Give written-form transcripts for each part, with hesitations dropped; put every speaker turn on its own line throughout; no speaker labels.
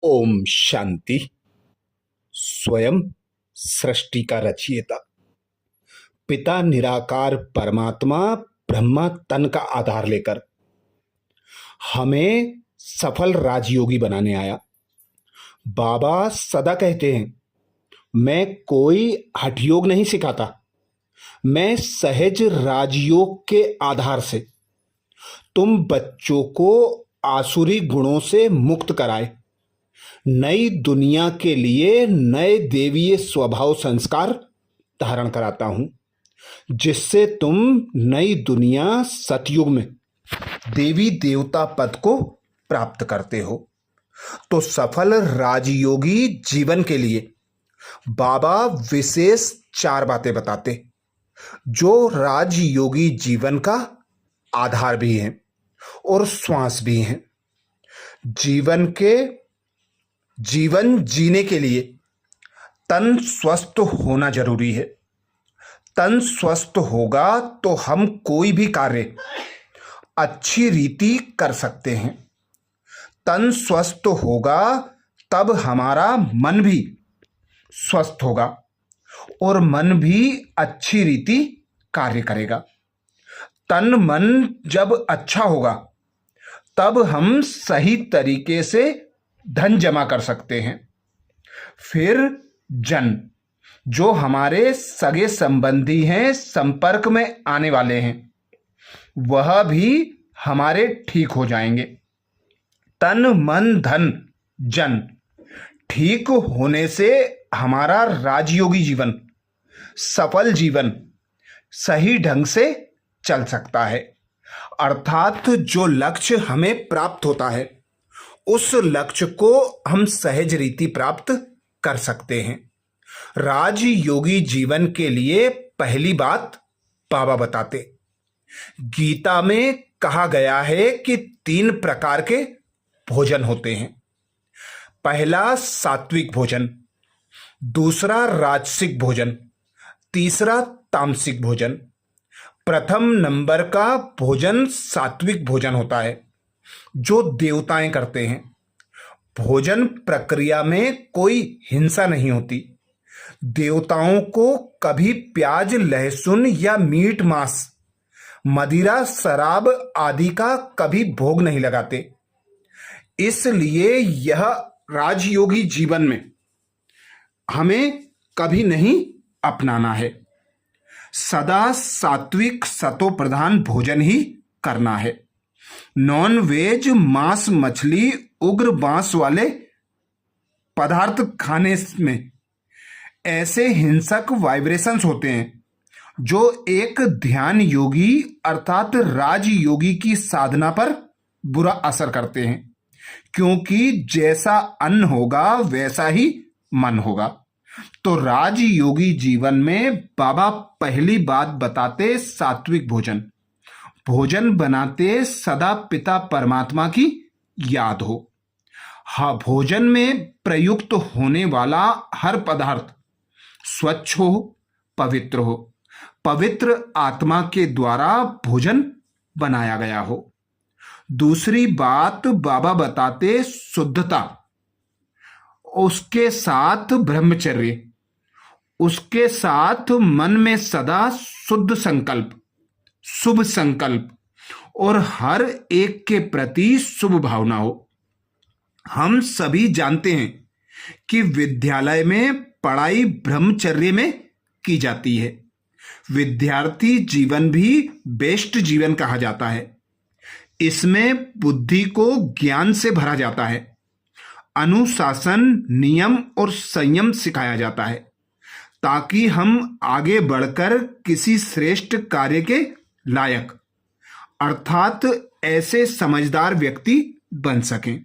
ओम शांति। स्वयं सृष्टि का रचयिता पिता निराकार परमात्मा ब्रह्मा तन का आधार लेकर हमें सफल राजयोगी बनाने आया। बाबा सदा कहते हैं, मैं कोई हठयोग नहीं सिखाता, मैं सहज राजयोग के आधार से तुम बच्चों को आसुरी गुणों से मुक्त कराए, नई दुनिया के लिए नए देवीय स्वभाव संस्कार धारण कराता हूं, जिससे तुम नई दुनिया सतयुग में देवी देवता पद को प्राप्त करते हो। तो सफल राजयोगी जीवन के लिए बाबा विशेष 4 बातें बताते, जो राजयोगी जीवन का आधार भी हैं और श्वास भी हैं। जीवन जीने के लिए तन स्वस्थ होना जरूरी है। तन स्वस्थ होगा तो हम कोई भी कार्य अच्छी रीति कर सकते हैं। तन स्वस्थ होगा तब हमारा मन भी स्वस्थ होगा और मन भी अच्छी रीति कार्य करेगा। तन मन जब अच्छा होगा तब हम सही तरीके से धन जमा कर सकते हैं। फिर जन, जो हमारे सगे संबंधी हैं, संपर्क में आने वाले हैं, वह भी हमारे ठीक हो जाएंगे। तन मन धन जन ठीक होने से हमारा राजयोगी जीवन, सफल जीवन सही ढंग से चल सकता है। अर्थात जो लक्ष्य हमें प्राप्त होता है उस लक्ष्य को हम सहज रीति प्राप्त कर सकते हैं। राजयोगी जीवन के लिए पहली बात बाबा बताते, गीता में कहा गया है कि 3 प्रकार के भोजन होते हैं। पहला सात्विक भोजन, दूसरा राजसिक भोजन, तीसरा तामसिक भोजन। प्रथम नंबर का भोजन सात्विक भोजन होता है, जो देवताएं करते हैं। भोजन प्रक्रिया में कोई हिंसा नहीं होती। देवताओं को कभी प्याज, लहसुन या मीट, मांस, मदिरा, शराब आदि का कभी भोग नहीं लगाते। इसलिए यह राजयोगी जीवन में हमें कभी नहीं अपनाना है। सदा सात्विक सतो प्रधान भोजन ही करना है। नॉन वेज, मांस, मछली, उग्र बांस वाले पदार्थ खाने में ऐसे हिंसक वाइब्रेशंस होते हैं जो एक ध्यान योगी अर्थात राजयोगी की साधना पर बुरा असर करते हैं, क्योंकि जैसा अन्न होगा वैसा ही मन होगा। तो राजयोगी जीवन में बाबा पहली बात बताते सात्विक भोजन। भोजन बनाते सदा पिता परमात्मा की याद हो। हाँ, भोजन में प्रयुक्त होने वाला हर पदार्थ स्वच्छ हो, पवित्र हो, पवित्र आत्मा के द्वारा भोजन बनाया गया हो। दूसरी बात बाबा बताते शुद्धता, उसके साथ ब्रह्मचर्य, उसके साथ मन में सदा शुद्ध संकल्प, शुभ संकल्प और हर एक के प्रति शुभ भावना हो। हम सभी जानते हैं कि विद्यालय में पढ़ाई ब्रह्मचर्य में की जाती है। विद्यार्थी जीवन भी बेस्ट जीवन कहा जाता है। इसमें बुद्धि को ज्ञान से भरा जाता है। अनुशासन, नियम और संयम सिखाया जाता है, ताकि हम आगे बढ़कर किसी श्रेष्ठ कार्य के लायक अर्थात ऐसे समझदार व्यक्ति बन सकें।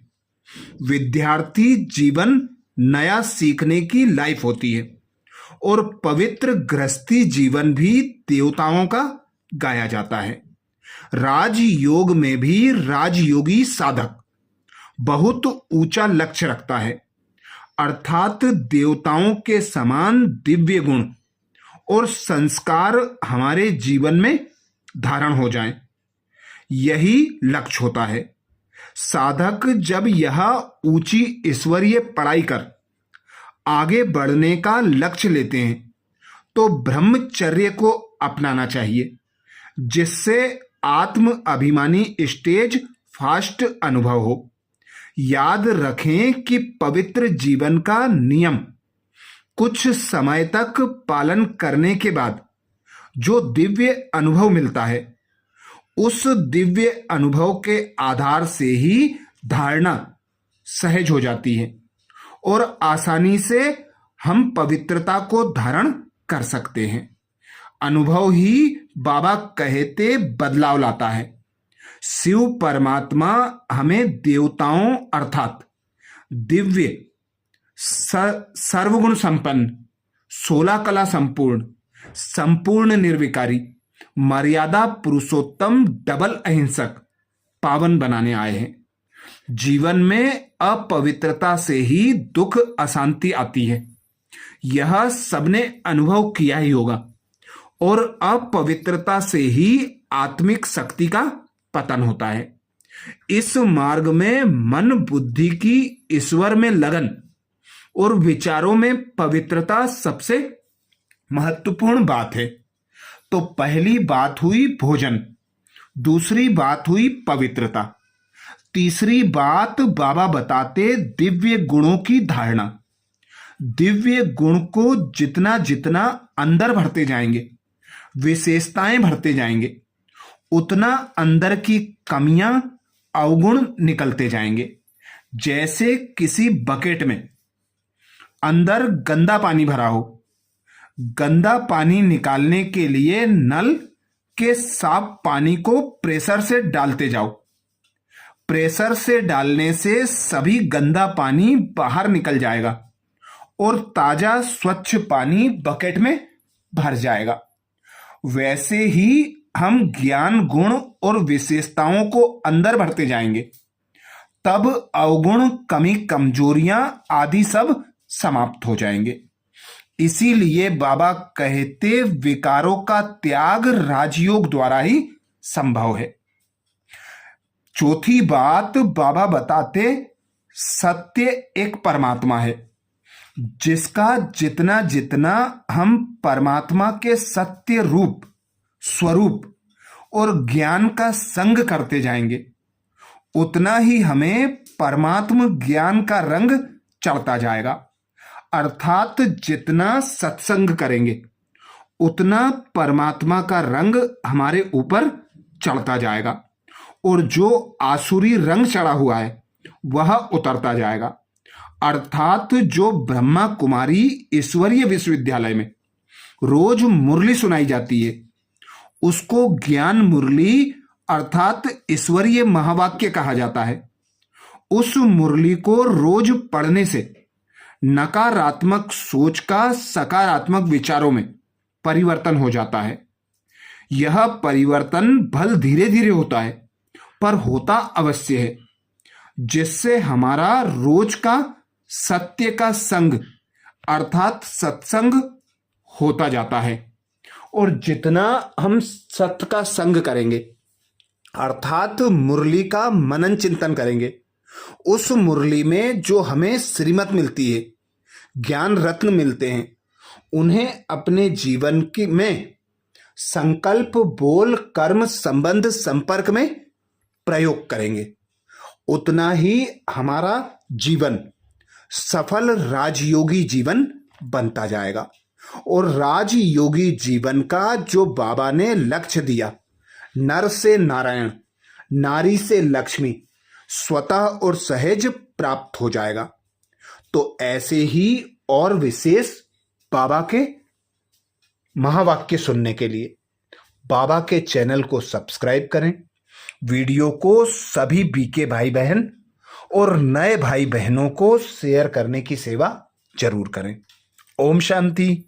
विद्यार्थी जीवन नया सीखने की लाइफ होती है और पवित्र गृहस्थी जीवन भी देवताओं का गाया जाता है। राजयोग में भी राजयोगी साधक बहुत ऊंचा लक्ष्य रखता है, अर्थात देवताओं के समान दिव्य गुण और संस्कार हमारे जीवन में धारण हो जाएं। यही लक्ष्य होता है। साधक जब यह ऊंची ईश्वरीय पढ़ाई कर आगे बढ़ने का लक्ष्य लेते हैं तो ब्रह्मचर्य को अपनाना चाहिए, जिससे आत्म अभिमानी स्टेज फास्ट अनुभव हो। याद रखें कि पवित्र जीवन का नियम कुछ समय तक पालन करने के बाद जो दिव्य अनुभव मिलता है, उस दिव्य अनुभव के आधार से ही धारणा सहज हो जाती है और आसानी से हम पवित्रता को धारण कर सकते हैं। अनुभव ही बाबा कहते बदलाव लाता है। शिव परमात्मा हमें देवताओं अर्थात दिव्य सर्वगुण संपन्न, 16 कला संपूर्ण, संपूर्ण निर्विकारी, मर्यादा पुरुषोत्तम, डबल अहिंसक, पावन बनाने आए हैं। जीवन में अपवित्रता से ही दुख अशांति आती है, यह सबने अनुभव किया ही होगा, और अपवित्रता से ही आत्मिक शक्ति का पतन होता है। इस मार्ग में मन बुद्धि की ईश्वर में लगन और विचारों में पवित्रता सबसे महत्वपूर्ण बात है। तो पहली बात हुई भोजन, दूसरी बात हुई पवित्रता, तीसरी बात बाबा बताते दिव्य गुणों की धारणा। दिव्य गुण को जितना जितना अंदर भरते जाएंगे, विशेषताएं भरते जाएंगे, उतना अंदर की कमियां, अवगुण निकलते जाएंगे। जैसे किसी बकेट में अंदर गंदा पानी भरा हो, गंदा पानी निकालने के लिए नल के साफ पानी को प्रेशर से डालते जाओ। प्रेशर से डालने से सभी गंदा पानी बाहर निकल जाएगा और ताजा स्वच्छ पानी बकेट में भर जाएगा। वैसे ही हम ज्ञान, गुण और विशेषताओं को अंदर भरते जाएंगे, तब अवगुण, कमी, कमजोरियां आदि सब समाप्त हो जाएंगे। इसीलिए बाबा कहते विकारों का त्याग राजयोग द्वारा ही संभव है। चौथी बात बाबा बताते सत्य एक परमात्मा है, जिसका जितना जितना हम परमात्मा के सत्य रूप, स्वरूप और ज्ञान का संग करते जाएंगे, उतना ही हमें परमात्म ज्ञान का रंग चढ़ता जाएगा। अर्थात जितना सत्संग करेंगे उतना परमात्मा का रंग हमारे ऊपर चढ़ता जाएगा और जो आसुरी रंग चढ़ा हुआ है वह उतरता जाएगा। अर्थात जो ब्रह्मा कुमारी ईश्वरीय विश्वविद्यालय में रोज मुरली सुनाई जाती है, उसको ज्ञान मुरली अर्थात ईश्वरीय महावाक्य कहा जाता है। उस मुरली को रोज पढ़ने से नकारात्मक सोच का सकारात्मक विचारों में परिवर्तन हो जाता है। यह परिवर्तन भल धीरे धीरे होता है, पर होता अवश्य है, जिससे हमारा रोज का सत्य का संग अर्थात सत्संग होता जाता है। और जितना हम सत्य का संग करेंगे अर्थात मुरली का मनन चिंतन करेंगे, उस मुरली में जो हमें श्रीमत मिलती है, ज्ञान रत्न मिलते हैं, उन्हें अपने जीवन में संकल्प, बोल, कर्म, संबंध, संपर्क में प्रयोग करेंगे, उतना ही हमारा जीवन सफल राजयोगी जीवन बनता जाएगा। और राजयोगी जीवन का जो बाबा ने लक्ष्य दिया, नर से नारायण, नारी से लक्ष्मी, स्वतः और सहज प्राप्त हो जाएगा। तो ऐसे ही और विशेष बाबा के महावाक्य सुनने के लिए बाबा के चैनल को सब्सक्राइब करें, वीडियो को सभी बीके भाई बहन और नए भाई बहनों को शेयर करने की सेवा जरूर करें। ओम शांति।